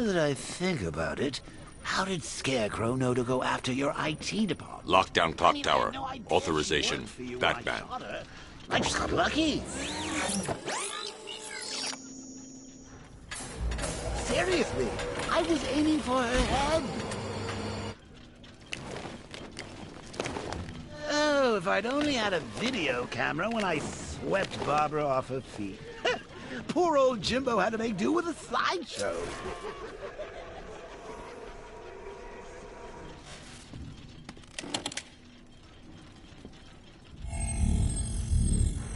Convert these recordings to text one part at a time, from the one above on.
Now that I think about it, how did Scarecrow know to go after your IT department? Lockdown clock Anyway, tower. no idea Authorization. she worked for you when I Batman. shot her. I just got lucky. Seriously, I was aiming for her head. Oh, if I'd only had a video camera when I swept Barbara off her feet. Poor old Jimbo had to make do with a slideshow.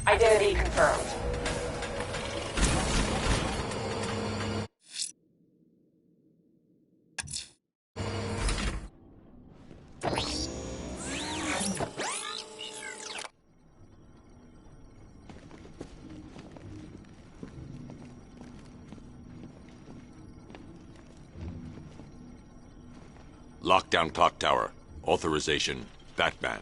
Identity confirmed. Lockdown clock tower. Authorization. Batman.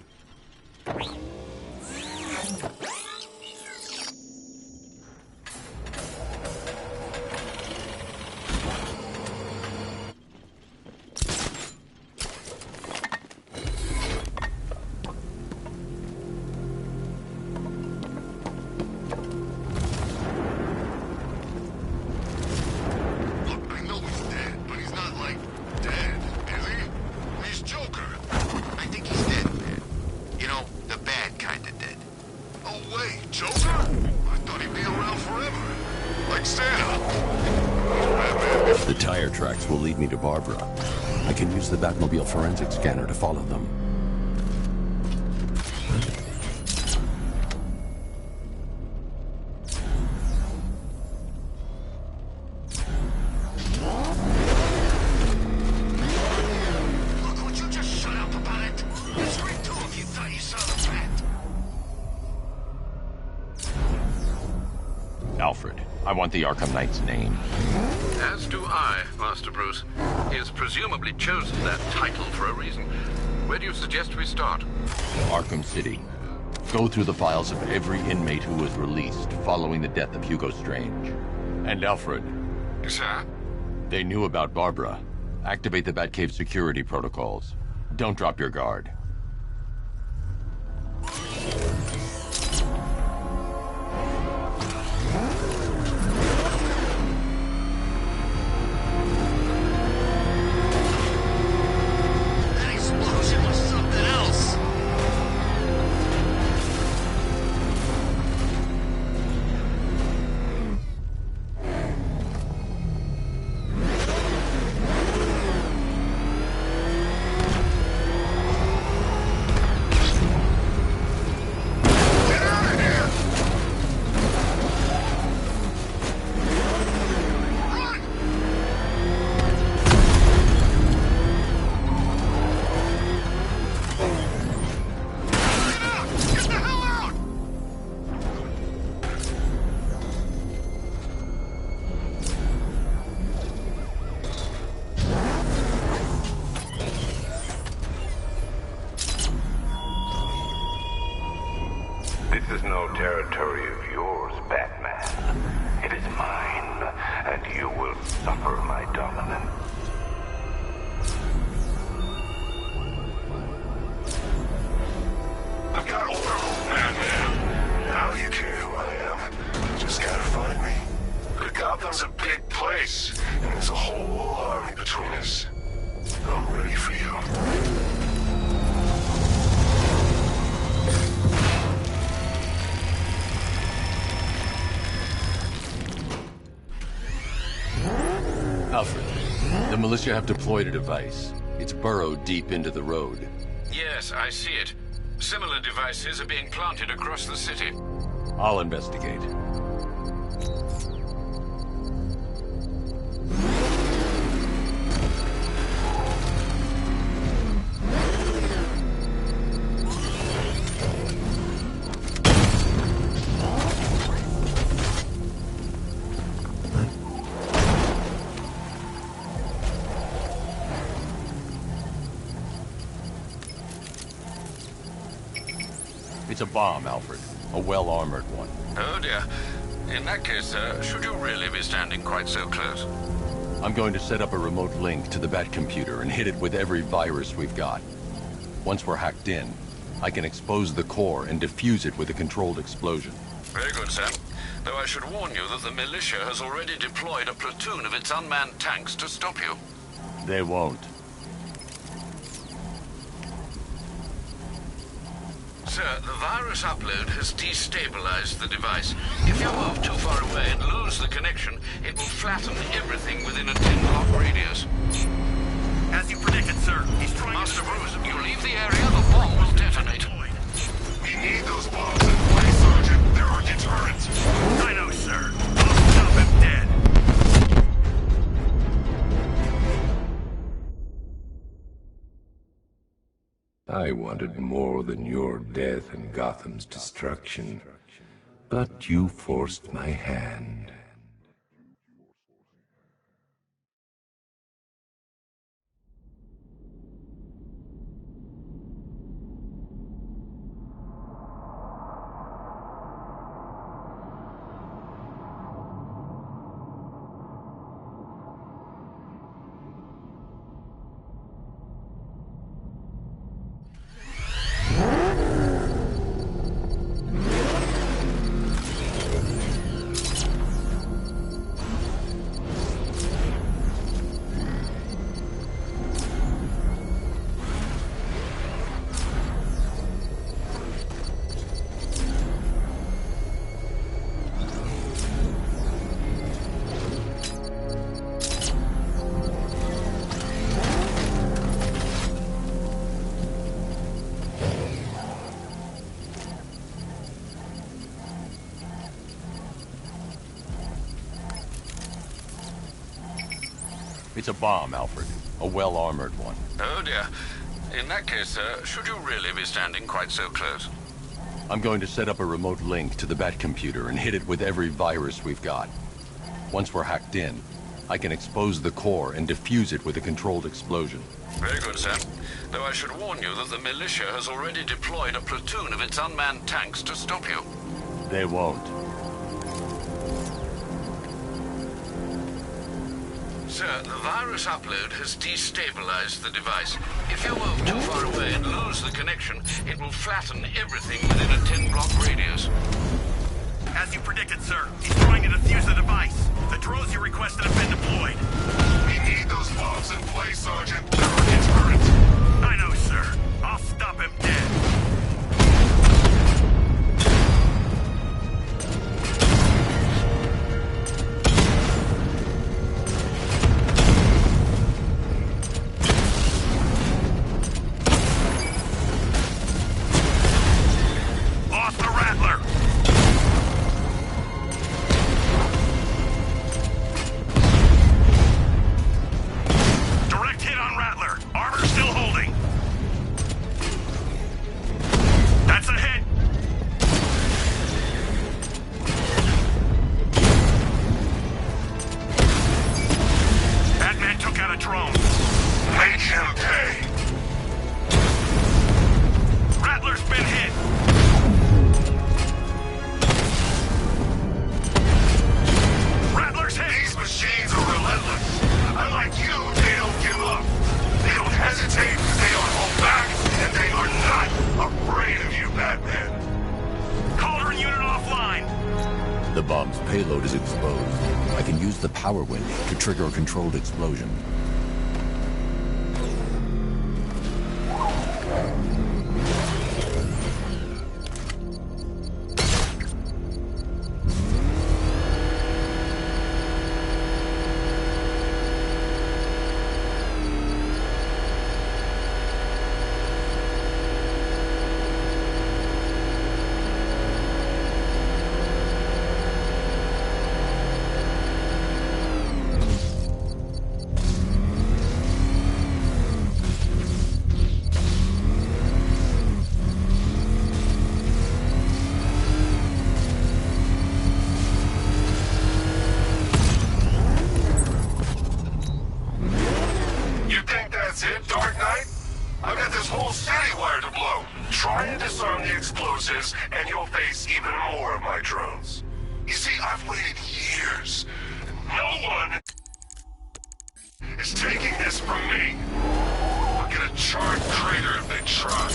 The tire tracks will lead me to Barbara. I can use the Batmobile forensic scanner to follow them. Look, would you just shut up about it? Straight to if you thought you saw the bat. Alfred, I want the Arkham Knight's name. As do I, Master Bruce. He has presumably chosen that title for a reason. Where do you suggest we start? Arkham City. Go through the files of every inmate who was released following the death of Hugo Strange. And Alfred. Sir? They knew about Barbara. Activate the Batcave security protocols. Don't drop your guard. This is no territory of yours, Batman. It is mine, and you will suffer my dominance. I've got order, Batman. Now you care who I am. You just gotta find me. But Gotham's a big place, and there's a whole army between us. I'm ready for you. Alfred, the militia have deployed a device. It's burrowed deep into the road. Yes, I see it. Similar devices are being planted across the city. I'll investigate. It's a bomb, Alfred. A well-armored one. Oh dear. In that case, should you really be standing quite so close? I'm going to set up a remote link to the Bat computer and hit it with every virus we've got. Once we're hacked in, I can expose the core and defuse it with a controlled explosion. Very good, Sam. Though I should warn you that the militia has already deployed a platoon of its unmanned tanks to stop you. They won't. Sir, the virus upload has destabilized the device. If you move too far away and lose the connection, it will flatten everything within a 10-block radius. As you predicted, sir. He's trying Master Bruce, you leave the area, the bomb will detonate. We need those bombs in place, Sergeant. They're our deterrent. I know, sir. I'll stop him dead. I wanted more than your death and Gotham's destruction, but you forced my hand. It's a bomb, Alfred. A well-armored one. Oh dear. In that case, sir, should you really be standing quite so close? I'm going to set up a remote link to the Bat computer and hit it with every virus we've got. Once we're hacked in, I can expose the core and defuse it with a controlled explosion. Very good, Sam. Though I should warn you that the militia has already deployed a platoon of its unmanned tanks to stop you. They won't. Sir, the virus upload has destabilized the device. If you move too far away and lose the connection, it will flatten everything within a 10-block radius. As you predicted, sir. He's trying to defuse the device. The drones you requested have been deployed. We need those bombs in place, Sergeant. They're our deterrent. I know, sir. I'll stop him dead. The bomb's payload is exposed. I can use the power winch to trigger a controlled explosion. Try and disarm the explosives, and you'll face even more of my drones. You see, I've waited years. No one is taking this from me. I'll get a charred crater if they try.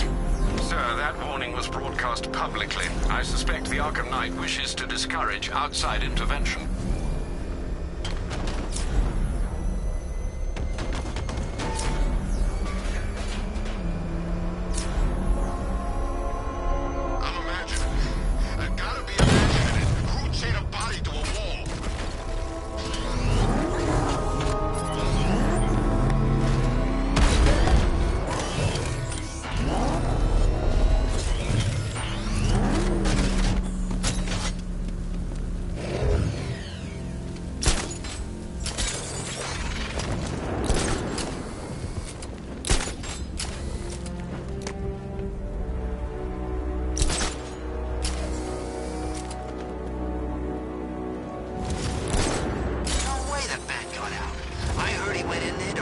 Sir, that warning was broadcast publicly. I suspect the Arkham Knight wishes to discourage outside intervention. I'm imagining. I gotta be imagining it. The crew chain a body to a wall.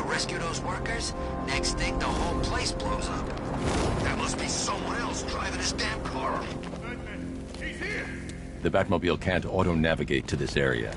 Rescue those workers, next thing the whole place blows up. That must be someone else driving this damn car. He's here! The Batmobile can't auto-navigate to this area.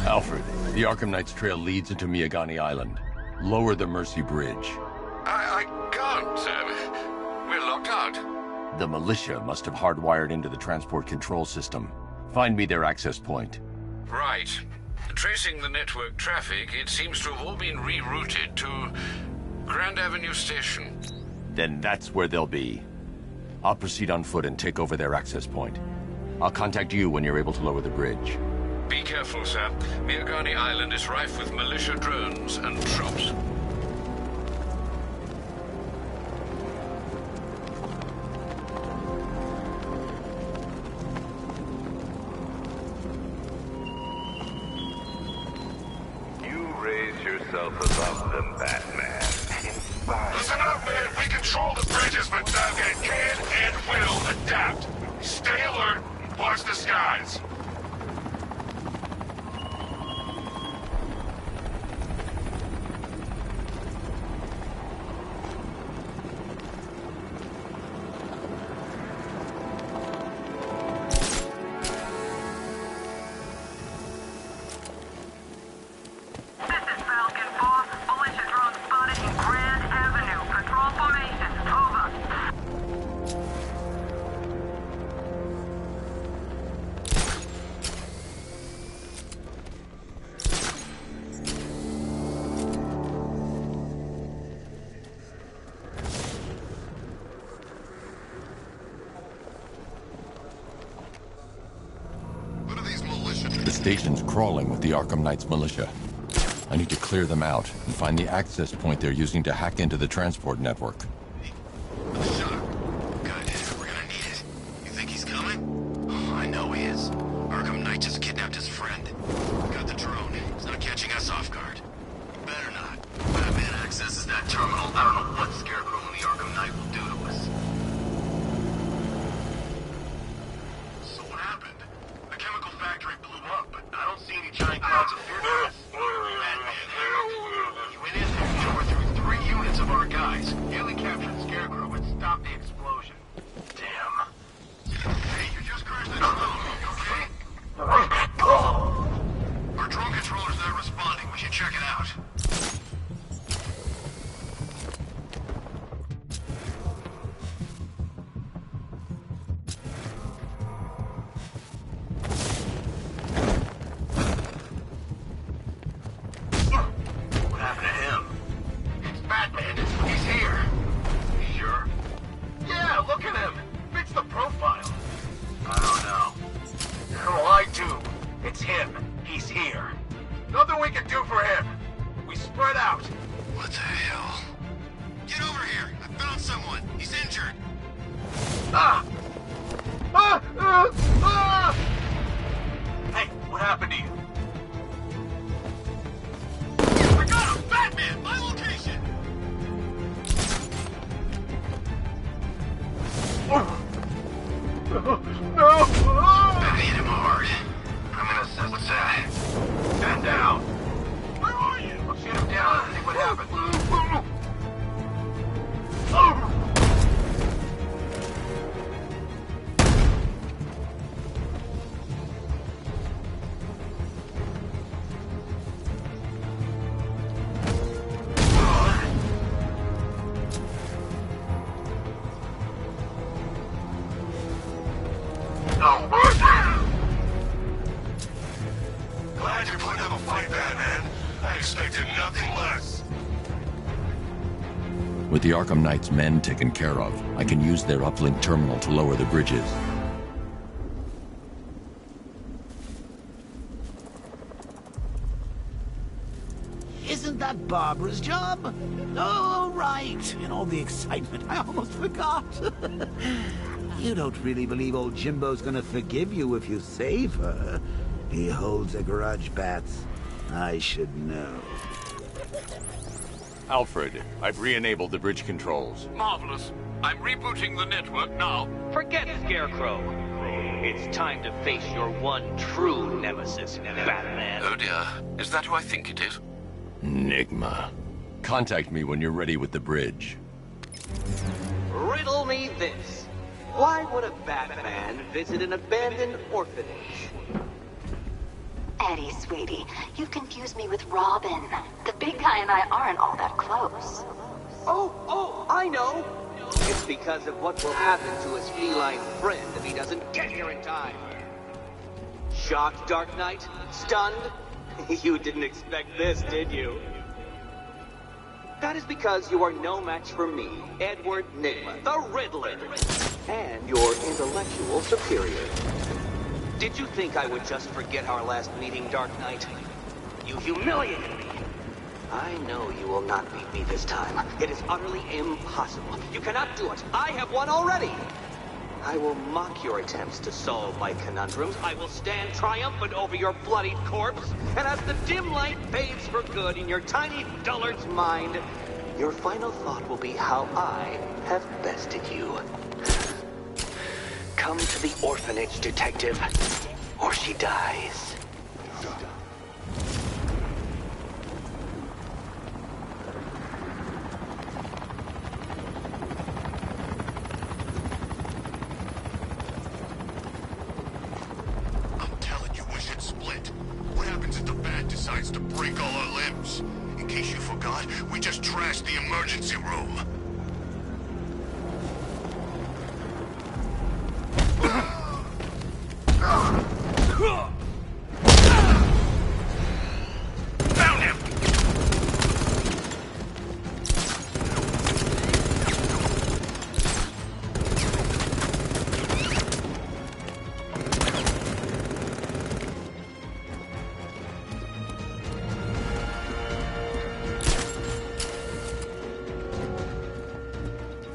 Alfred, the Arkham Knight's trail leads into Miagani Island. Lower the Mercy Bridge. I can't, sir. We're locked out. The militia must have hardwired into the transport control system. Find me their access point. Right. Tracing the network traffic, it seems to have all been rerouted to Grand Avenue Station. Then that's where they'll be. I'll proceed on foot and take over their access point. I'll contact you when you're able to lower the bridge. Be careful, sir. Miagani Island is rife with militia drones and traps. You raise yourself above them, Batman. Listen up, man. We control the bridges, but Doug can and will adapt. Stay alert. Watch the skies. The station's crawling with the Arkham Knight's militia. I need to clear them out and find the access point they're using to hack into the transport network. Shut up. Good. We're gonna need it. You think he's coming? Oh, I know he is. Arkham Knight just kidnapped his friend. Got the drone. He's not catching us off guard. Better not. Batman accesses that terminal. I don't know what Scarecrow and the Arkham Knight will do to us. Hey, what happened to you? I got him! Batman! My location! No! That hit him hard. I'm gonna assess what's that. Stand down. Where are you? I'll shoot him down and see what happens. Glad you're putting up a fight, Batman. I expected nothing less. With the Arkham Knight's men taken care of, I can use their uplink terminal to lower the bridges. Isn't that Barbara's job? Oh, right. In all the excitement, I almost forgot. You don't really believe old Jimbo's gonna forgive you if you save her. He holds a grudge, Bats. I should know. Alfred, I've re-enabled the bridge controls. Marvelous. I'm rebooting the network now. Forget Scarecrow. It's time to face your one true nemesis, Batman. Oh dear. Is that who I think it is? Enigma. Contact me when you're ready with the bridge. Riddle me this. Why would a Batman visit an abandoned orphanage? Eddie, sweetie, you confused me with Robin. The big guy and I aren't all that close. Oh, I know. It's because of what will happen to his feline friend if he doesn't get here in time. Shocked, Dark Knight? Stunned? You didn't expect this, did you? That is because you are no match for me, Edward Nigma, the Riddler, and your intellectual superior. Did you think I would just forget our last meeting, Dark Knight? You humiliated me. I know you will not beat me this time. It is utterly impossible. You cannot do it. I have won already. I will mock your attempts to solve my conundrums. I will stand triumphant over your bloodied corpse. And as the dim light fades for good in your tiny dullard's mind, your final thought will be how I have bested you. Come to the orphanage, detective, or she dies. I'm telling you, we should split. What happens if the Bat decides to break all our limbs? In case you forgot, we just trashed the emergency room. Found him!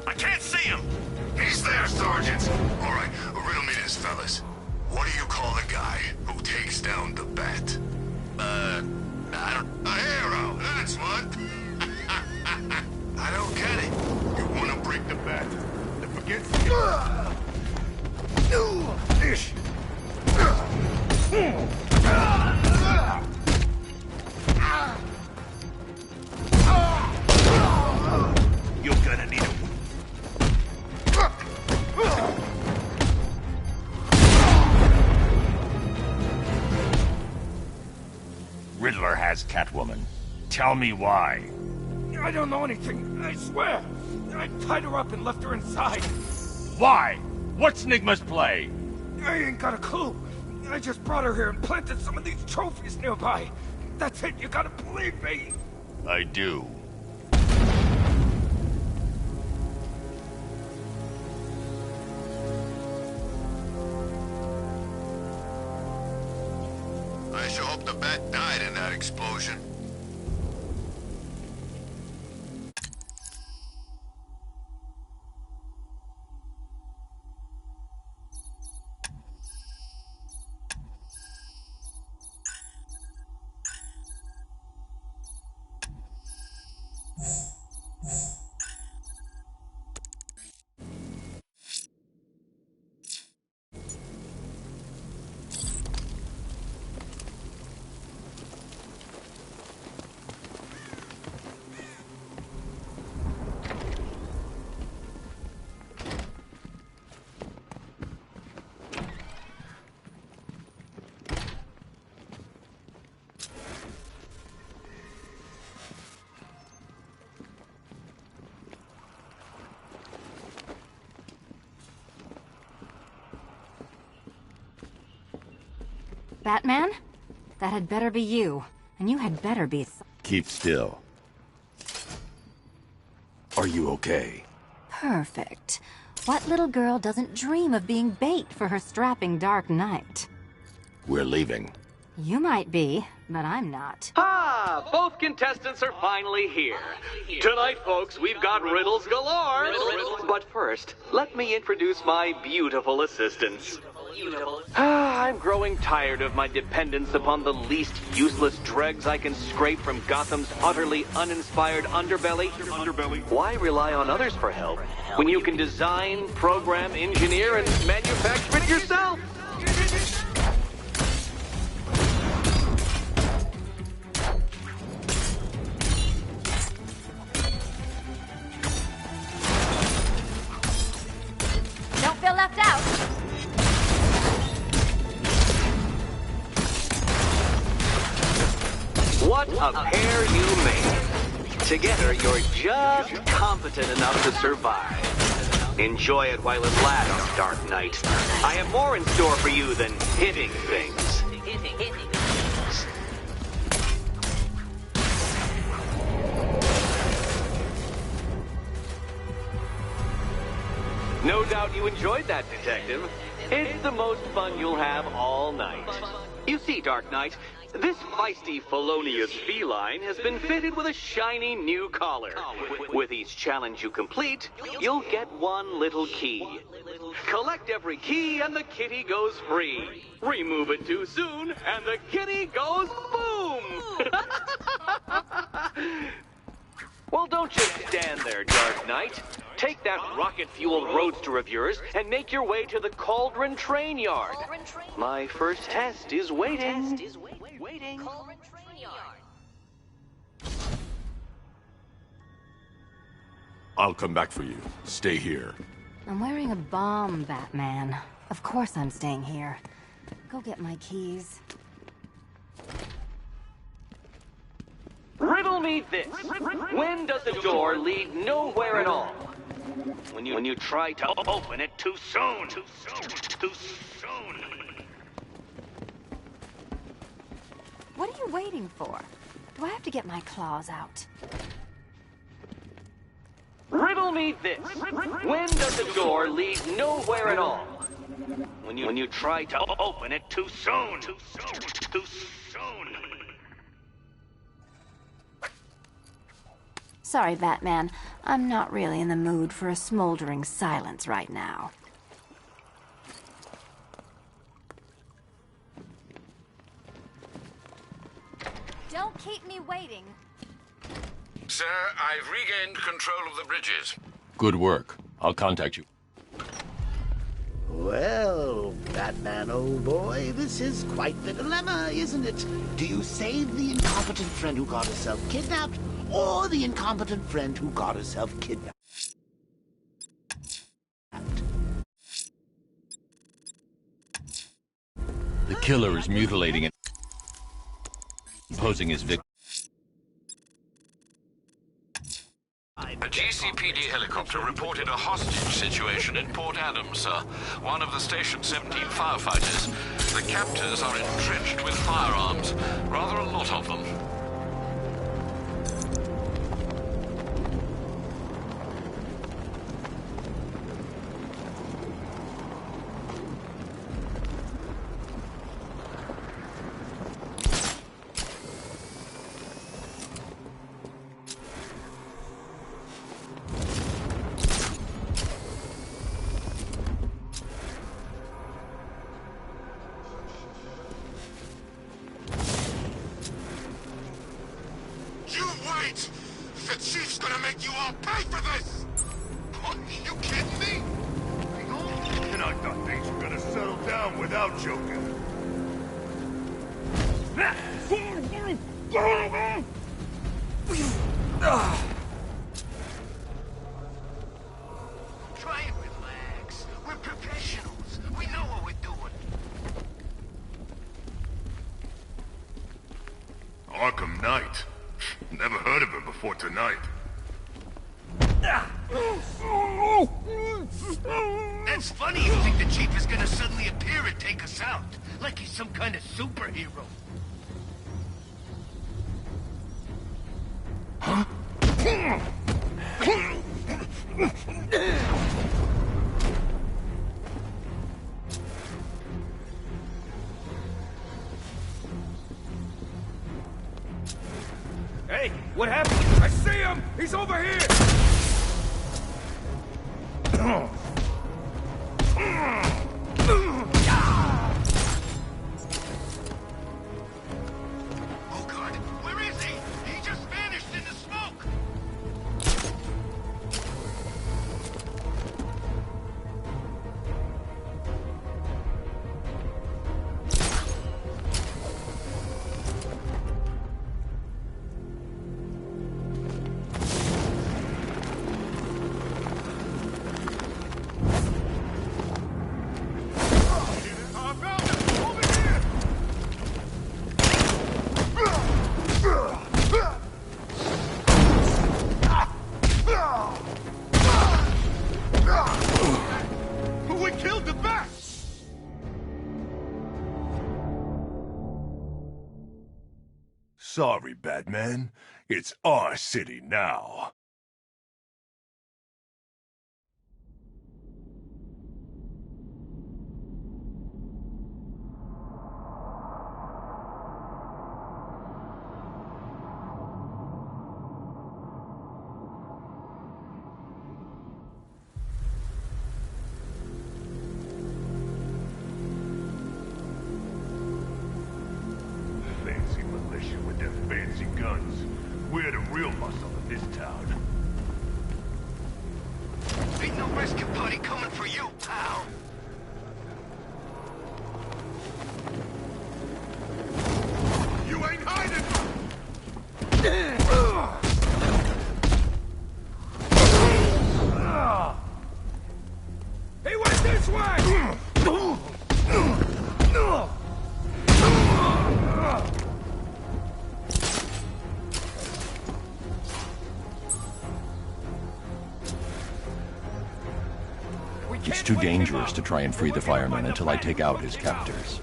I can't see him! He's there, Sergeant. All right, riddle me this, fellas. What do you call the guy who takes down the Bat? I don't... A hero, that's what! I don't get it. You want to break the Bat? Then forget... Ish. You're gonna need a... Riddler has Catwoman. Tell me why. I don't know anything, I swear. I tied her up and left her inside. Why? What's Nigma's play? I ain't got a clue. I just brought her here and planted some of these trophies nearby. That's it, you gotta believe me. I do. I sure hope the Bat died in that explosion. Batman? That had better be you. And you had better be... Keep still. Are you okay? Perfect. What little girl doesn't dream of being bait for her strapping Dark Knight? We're leaving. You might be, but I'm not. Ah, both contestants are finally here. Tonight, folks, we've got riddles galore. But first, let me introduce my beautiful assistants. I'm growing tired of my dependence upon the least useless dregs I can scrape from Gotham's utterly uninspired underbelly. Why rely on others for help when you can design, program, engineer, and manufacture it yourself? Don't feel left out. What a pair you made. Together, you're just competent enough to survive. Enjoy it while it lasts, Dark Knight. I have more in store for you than hitting things. No doubt you enjoyed that, Detective. It's the most fun you'll have all night. You see, Dark Knight, this feisty, felonious feline has been fitted with a shiny new collar. With each challenge you complete, you'll get one little key. Collect every key and the kitty goes free. Remove it too soon and the kitty goes boom! Well, don't just stand there, Dark Knight. Take that rocket-fueled roadster of yours and make your way to the Cauldron Train Yard. My first test is waiting. I'll come back for you. Stay here. I'm wearing a bomb, Batman. Of course I'm staying here. Go get my keys. Riddle me this. When does the door lead nowhere at all? When you try to open it too soon. Too soon. What are you waiting for? Do I have to get my claws out? Riddle me this. When does the door lead nowhere at all? When you try to open it too soon. Too soon. Sorry, Batman. I'm not really in the mood for a smoldering silence right now. Don't keep me waiting. Sir, I've regained control of the bridges. Good work. I'll contact you. Well, Batman, old boy, this is quite the dilemma, isn't it? Do you save the incompetent friend who got herself kidnapped, or the incompetent friend who got herself kidnapped? The killer is mutilating and posing his victim. A GCPD helicopter reported a hostage situation in Port Adams, sir. One of the Station 17 firefighters. The captors are entrenched with firearms. Rather a lot of them. The chief's gonna make you all pay for this! Are you kidding me? And I thought things were gonna settle down without Joker. Try and relax. We're professionals. We know what we're doing. Arkham Knight. Never heard of him before tonight. That's funny you think the chief is gonna suddenly appear and take us out. Like he's some kind of superhero. Huh? Hey, what happened? I see him! He's over here! Oh God, where is he? He just vanished in the smoke! We killed the bat! Sorry, Batman. It's our city now. Fancy militia with their fancy guns. We're the real muscle of this town. Ain't no rescue party coming for you, pal. You ain't hiding! He went this way! It's too dangerous to try and free the fireman until I take out his captors.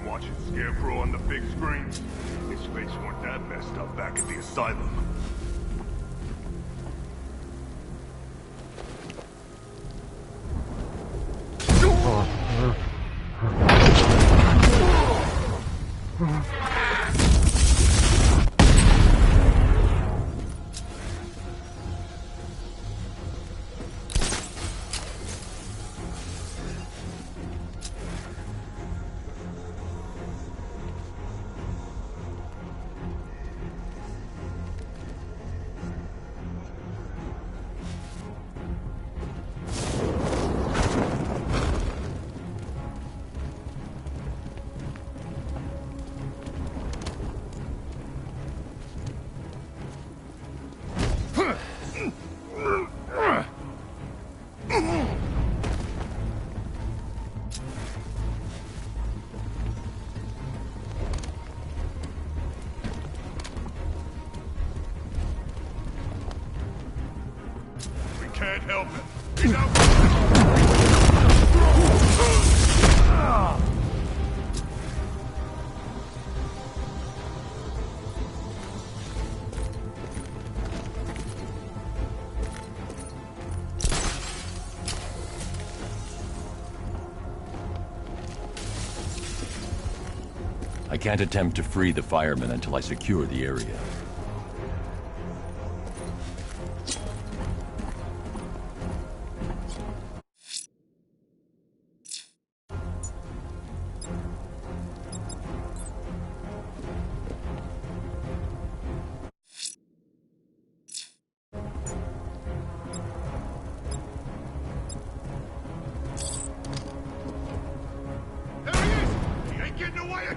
Watching Scarecrow on the big screen. His face weren't that messed up back at the asylum. Can't help it. He's out. I can't attempt to free the firemen until I secure the area.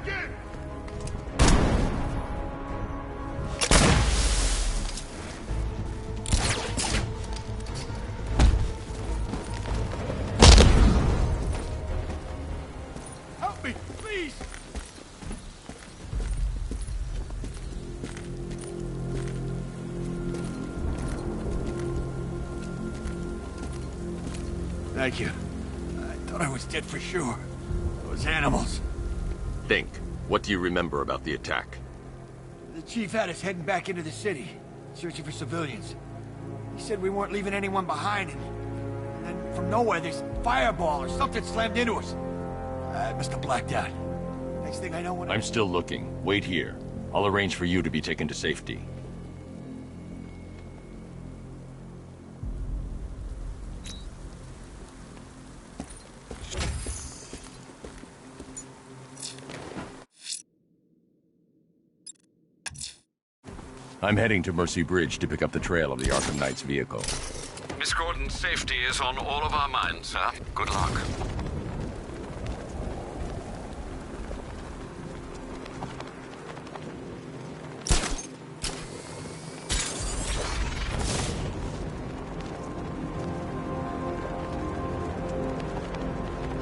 back in! Help me, please! Thank you. I thought I was dead for sure. Those animals. Think. What do you remember about the attack? The chief had us heading back into the city, searching for civilians. He said we weren't leaving anyone behind, and then from nowhere this fireball or something slammed into us. I must have blacked out. Next thing I know, when I'm still looking. Wait here. I'll arrange for you to be taken to safety. I'm heading to Mercy Bridge to pick up the trail of the Arkham Knight's vehicle. Miss Gordon's safety is on all of our minds, sir. Good luck.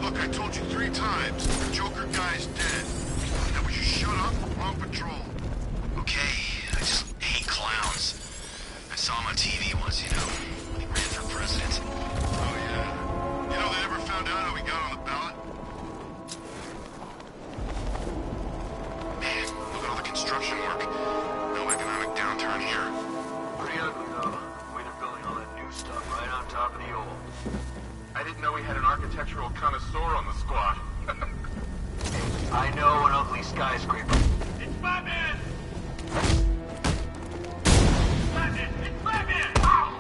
Look, I told you 3 times. The Joker guy's dead. Now would you shut up? We're on patrol. Okay, I just hate clowns. I saw him on TV once, you know, when he ran for president. Oh, yeah. You know, they never found out how he got on the ballot? Man, look at all the construction work. No economic downturn here. Pretty ugly, though. Way to building all that new stuff right on top of the old. I didn't know we had an architectural connoisseur on the squad. I know an ugly skyscraper. It's Batman! Batman! It's Batman! Ow!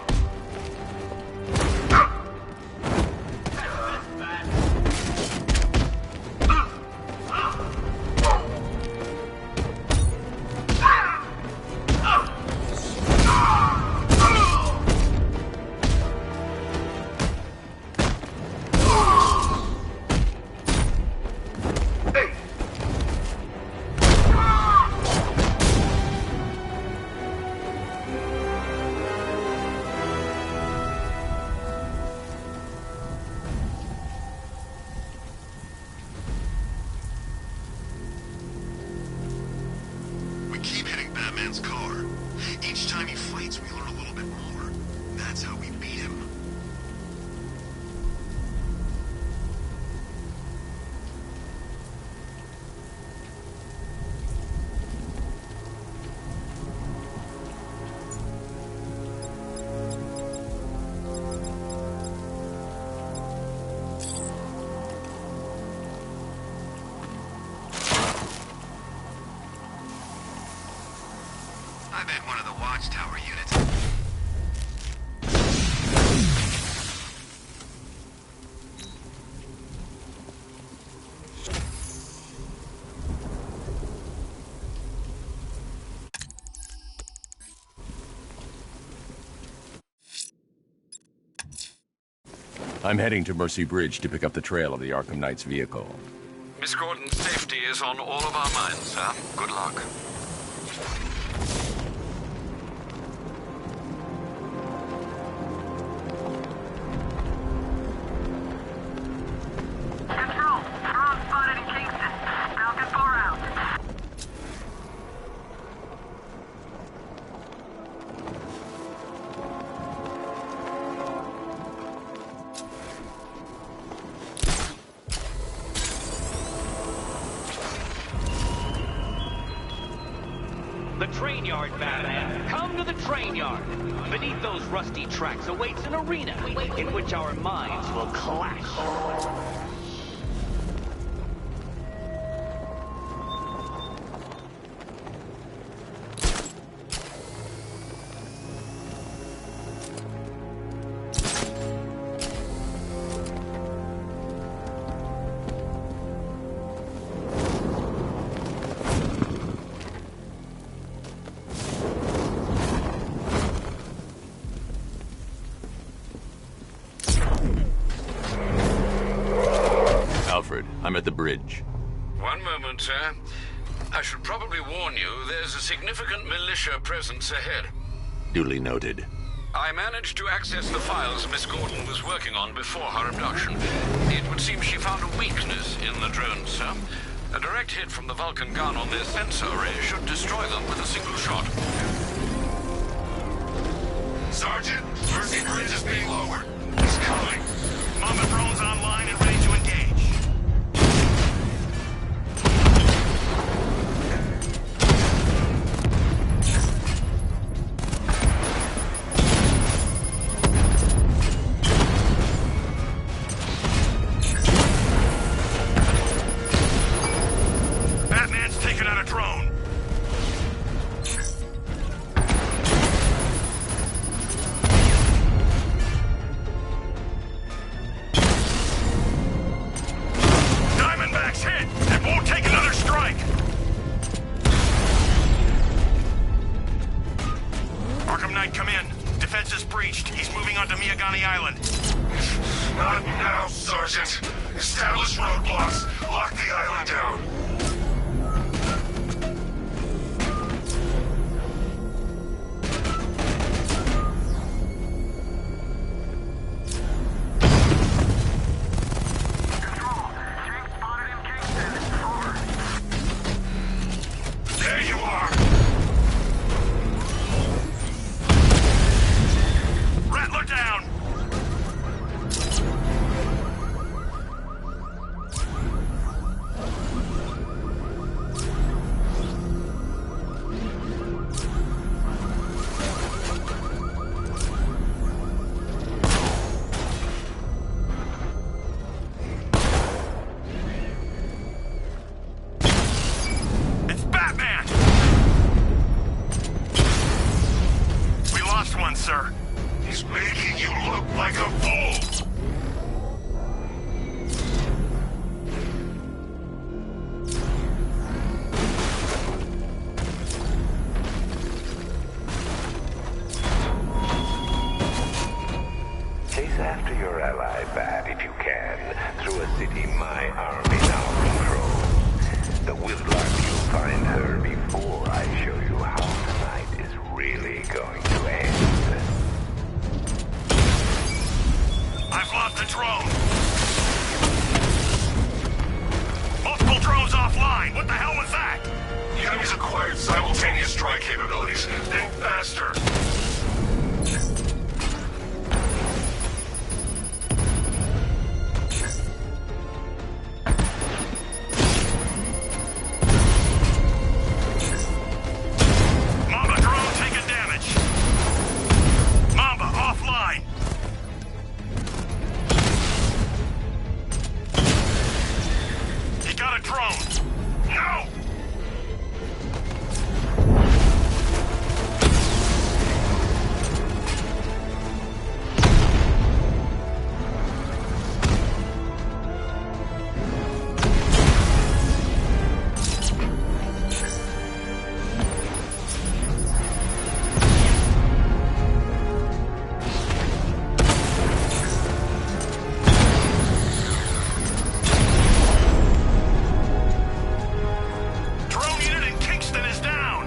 We keep hitting Batman's car. Each time he fights, we learn a little bit more. That's how we beat him. I bet one of the watchtower units. I'm heading to Mercy Bridge to pick up the trail of the Arkham Knight's vehicle. Miss Gordon's safety is on all of our minds, sir. Good luck. Control, drone spotted in Kingston. Falcon 4 out. The train yard, Batman. Come to the train yard. Beneath those rusty tracks awaits an arena in which our minds will clash. I'm at the bridge. One moment, sir. I should probably warn you, there's a significant militia presence ahead. Duly noted. I managed to access the files Miss Gordon was working on before her abduction. It would seem she found a weakness in the drones, sir. A direct hit from the Vulcan gun on their sensor array should destroy them with a single shot. Sergeant, Mercy Bridge is being lowered. He's coming. Mama drones online and ready to engage. Batman's taken out a drone. Diamondback's hit. It won't take another strike. Arkham Knight, come in. Defense is breached. He's moving onto Miyagani Island. Not now, Sergeant. Establish roadblocks. Lock the island down. There you are. Rattler down. It's Batman! We lost one, sir. He's making you look like a fool. Chase after your ally, Bat, if you can, through a city my army now controls. The Whitlock, you'll find her before I show you how tonight is really going to end. I've lost the drone. Multiple drones offline. What the hell was that? The enemy's acquired simultaneous strike capabilities. Think faster. Mamba drone taking damage. Mamba offline. He got a drone. No! Drone unit in Kingston is down.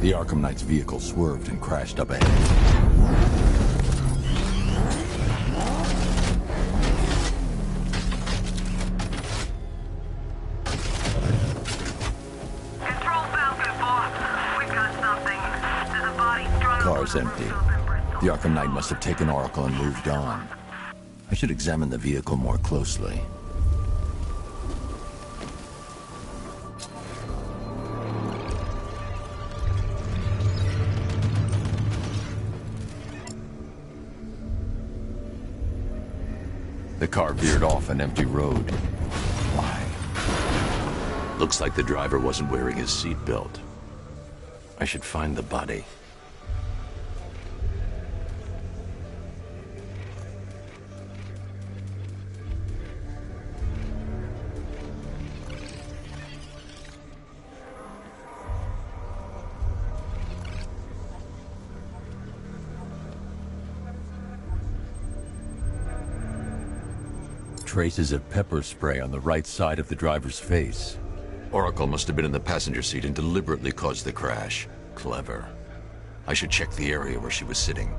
The Arkham Knight's vehicle swerved and crashed up ahead. Control Falcon, boss. We've got something. There's a body strung Car's empty. The Arkham Knight must have taken Oracle and moved on. I should examine the vehicle more closely. The car veered off an empty road. Why? Looks like the driver wasn't wearing his seatbelt. I should find the body. traces of pepper spray on the right side of the driver's face. Oracle must have been in the passenger seat and deliberately caused the crash. Clever. I should check the area where she was sitting.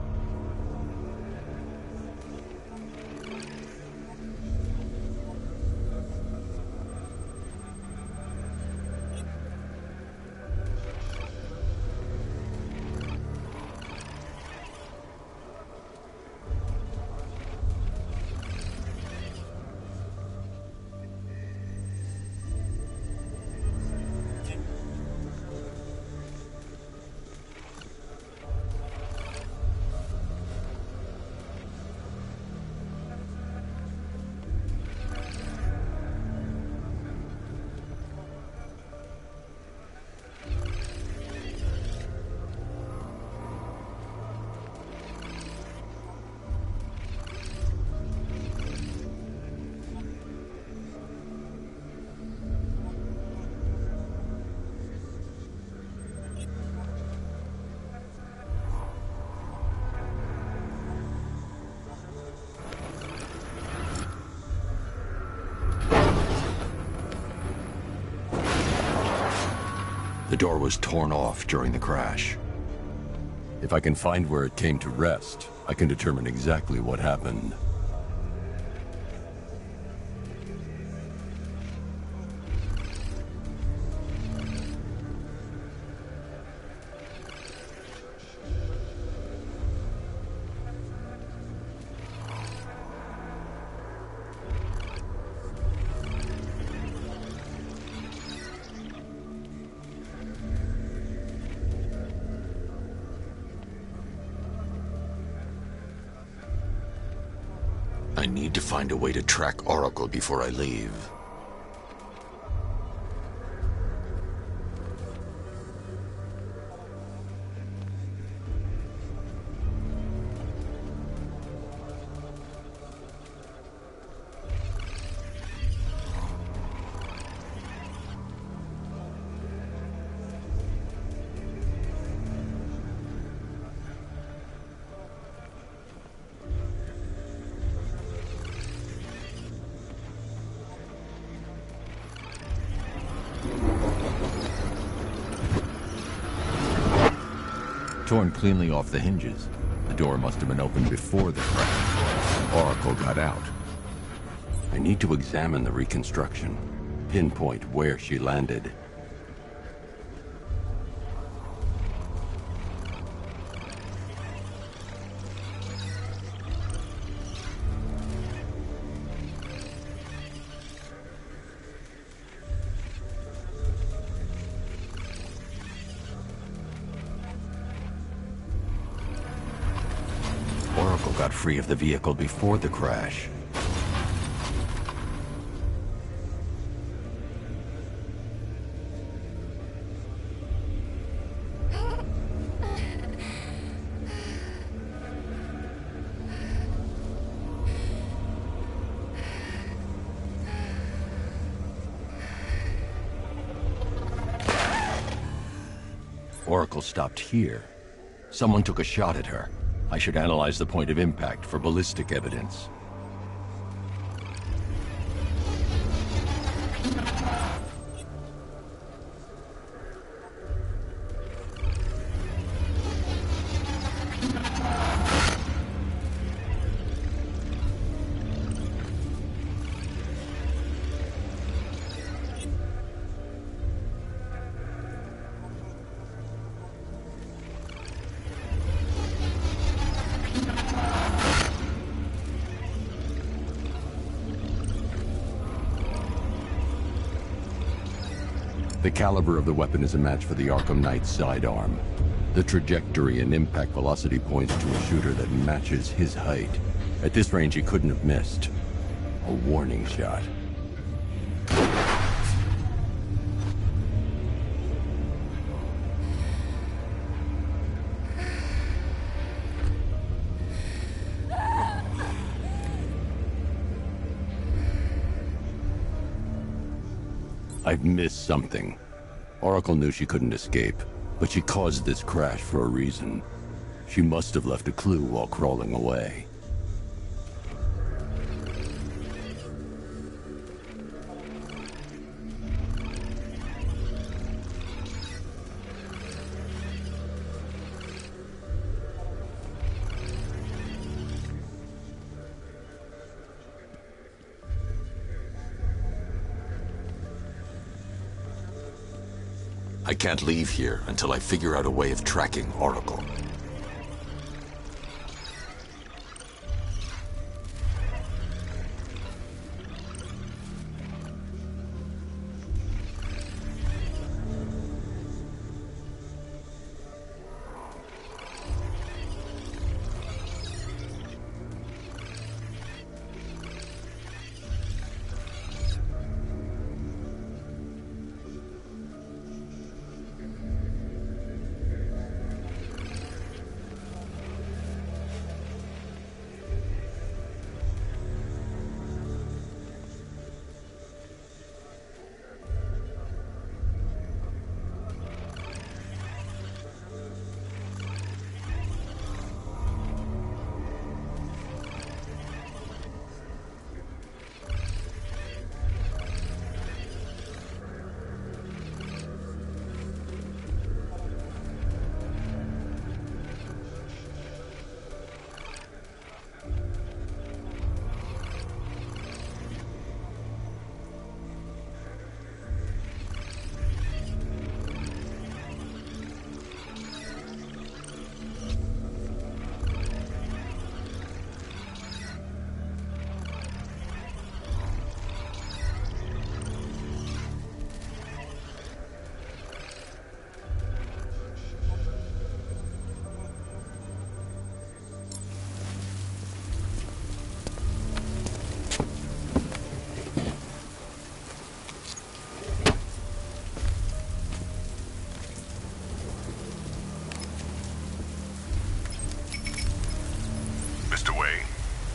The door was torn off during the crash. If I can find where it came to rest, I can determine exactly what happened. I need to find a way to track Oracle before I leave. Torn cleanly off the hinges. The door must have been opened before the crash. Oracle got out. I need to examine the reconstruction, pinpoint where she landed. Oracle got free of the vehicle before the crash. Oracle stopped here. Someone took a shot at her. I should analyze the point of impact for ballistic evidence. The caliber of the weapon is a match for the Arkham Knight's sidearm. The trajectory and impact velocity points to a shooter that matches his height. At this range, he couldn't have missed. A warning shot. I've missed something. Oracle knew she couldn't escape, but she caused this crash for a reason. She must have left a clue while crawling away. I can't leave here until I figure out a way of tracking Oracle.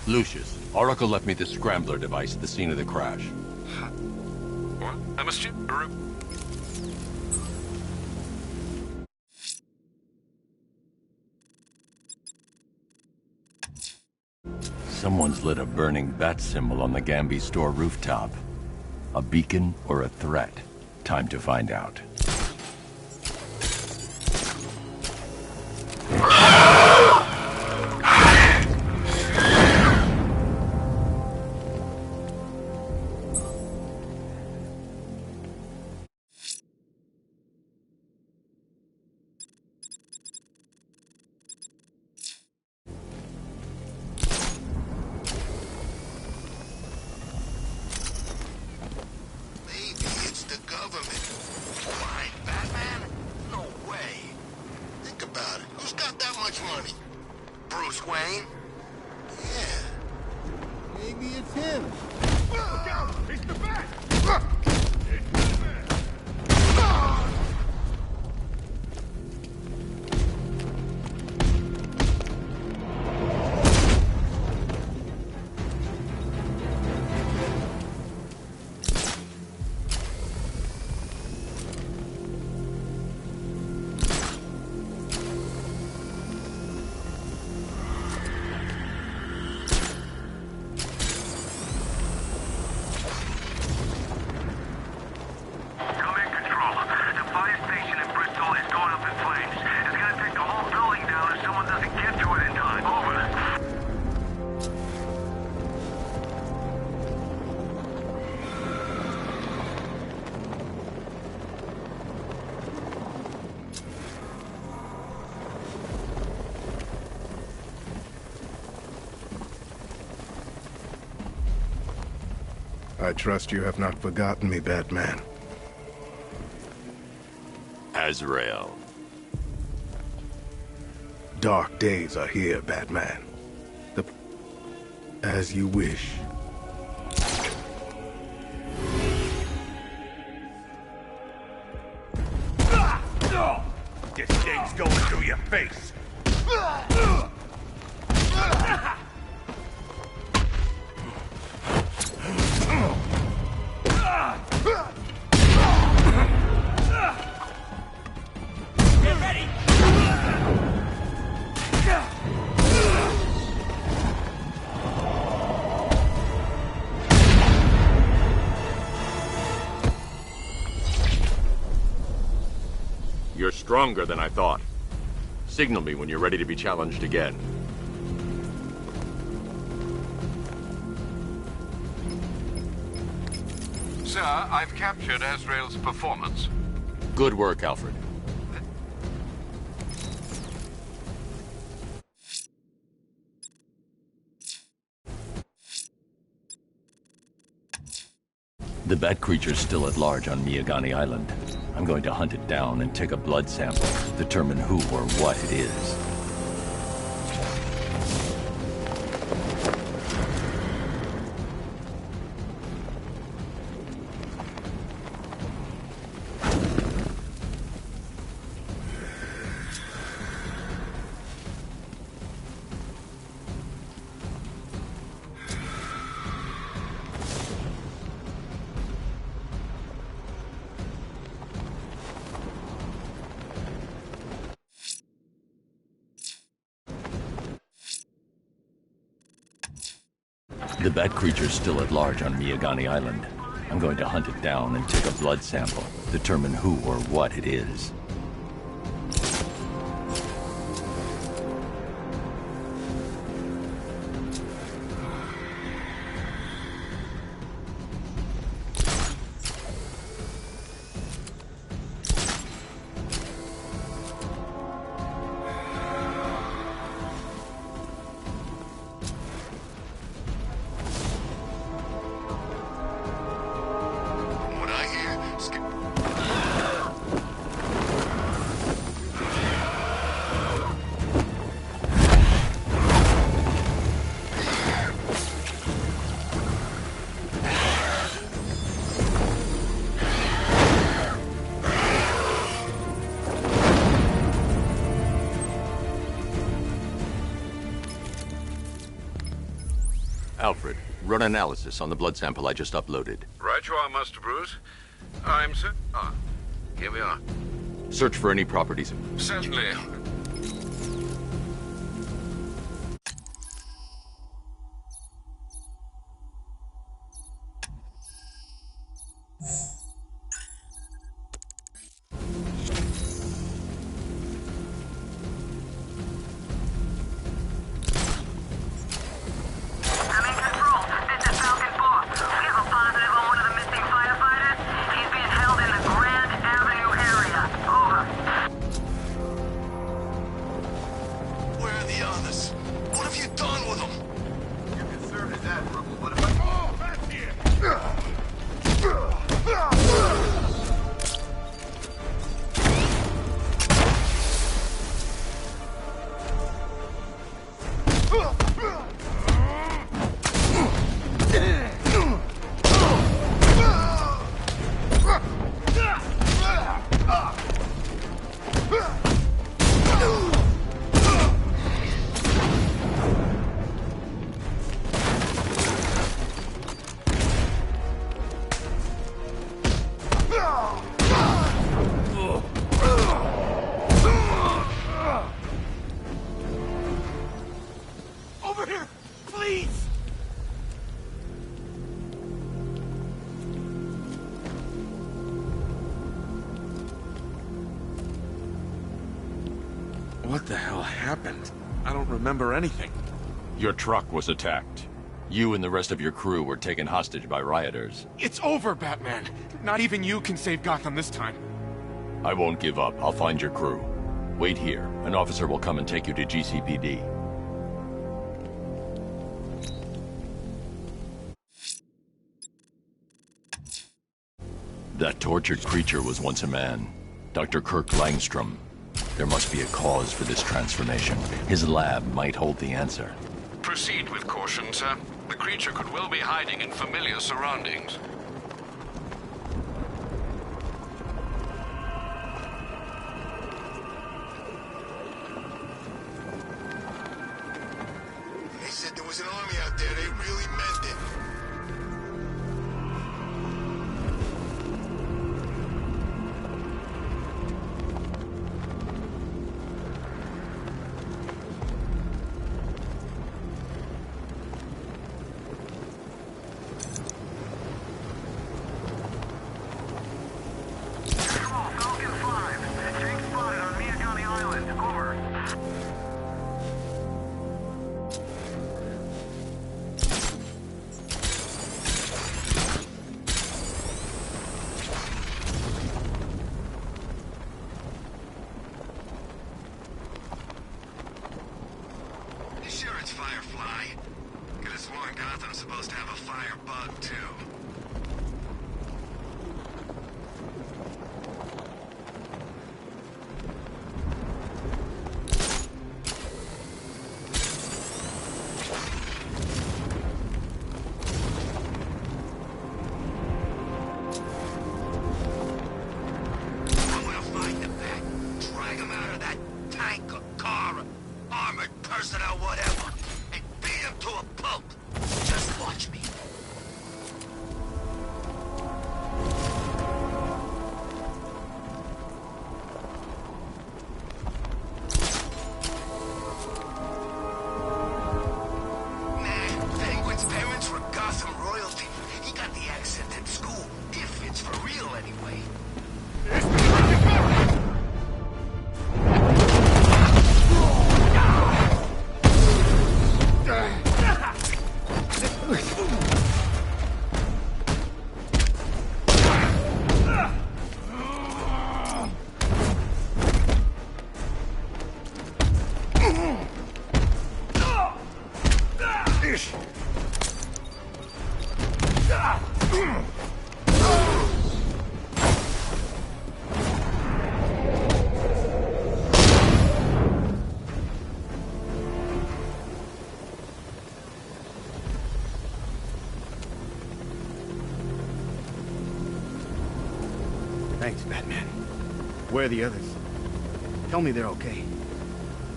Lucius, Oracle left me the scrambler device at the scene of the crash. What? I must... Someone's lit a burning bat symbol on the Gambi store rooftop. A beacon or a threat? Time to find out. I trust you have not forgotten me, Batman. Azrael. Dark days are here, Batman. As you wish. This thing's going through your face. Get ready! You're stronger than I thought. Signal me when you're ready to be challenged again. Sir, I've captured Azrael's performance. Good work, Alfred. The bat creature's still at large on Miyagani Island. I'm going to hunt it down and take a blood sample, determine who or what it is. The bat creature's still at large on Miyagani Island. I'm going to hunt it down and take a blood sample, determine who or what it is. Alfred, run analysis on the blood sample I just uploaded. Right you are, Master Bruce. I'm set. Here we are. Search for any properties. Certainly. What the hell happened? I don't remember anything. Your truck was attacked. You and the rest of your crew were taken hostage by rioters. It's over, Batman. Not even you can save Gotham this time. I won't give up. I'll find your crew. Wait here. An officer will come and take you to GCPD. That tortured creature was once a man. Dr. Kirk Langstrom. There must be a cause for this transformation. His lab might hold the answer. Proceed with caution, sir. The creature could well be hiding in familiar surroundings. They said there was an army out there. They really meant it. Gotham's supposed to have a fire bug, too. Thanks, Batman. Where are the others? Tell me they're okay.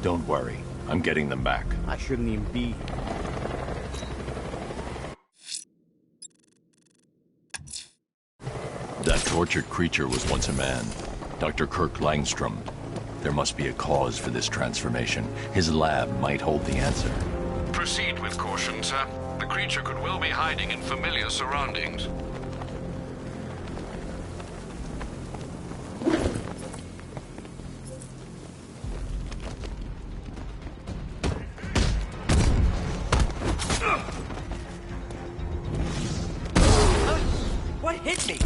Don't worry. I'm getting them back. I shouldn't even be here. That tortured creature was once a man. Dr. Kirk Langstrom. There must be a cause for this transformation. His lab might hold the answer. Proceed with caution, sir. The creature could well be hiding in familiar surroundings. What hit me?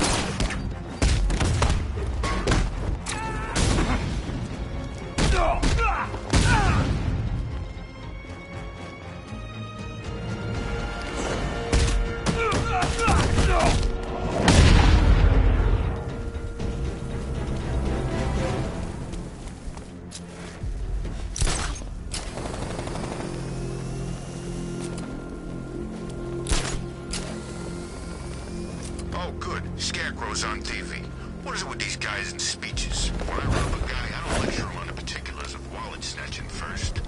Oh, good. Scarecrow's on TV. What is it with these guys and speeches? When I rob a guy, I don't lecture him on the particulars of wallet snatching first.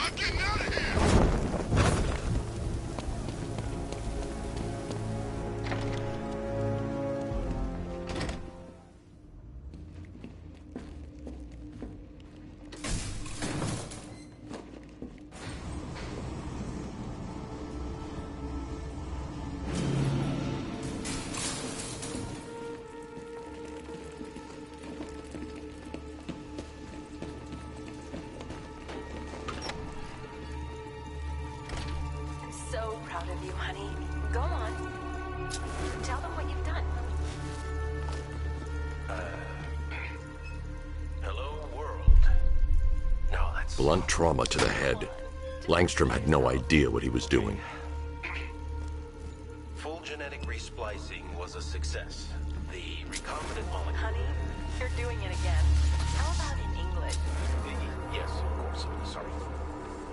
I'm getting out of here! So proud of you, honey. Go on. Tell them what you've done. Hello, world. No, that's... Blunt trauma to the head. Langstrom had no idea what he was doing. Full genetic resplicing was a success. The recombinant molecule... Honey, you're doing it again. How about in English? Yes, of course. Sorry.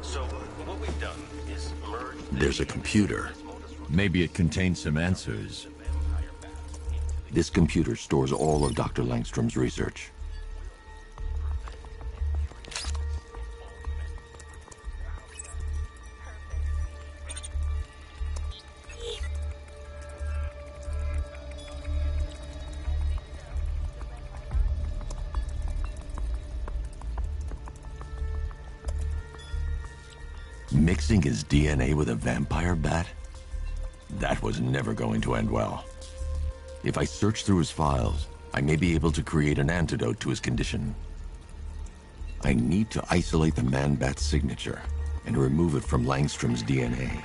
So, what we've done is merge... There's a computer. Maybe it contains some answers. This computer stores all of Dr. Langstrom's research. Mixing his DNA with a vampire bat? That was never going to end well. If I search through his files, I may be able to create an antidote to his condition. I need to isolate the man-bat signature and remove it from Langstrom's DNA.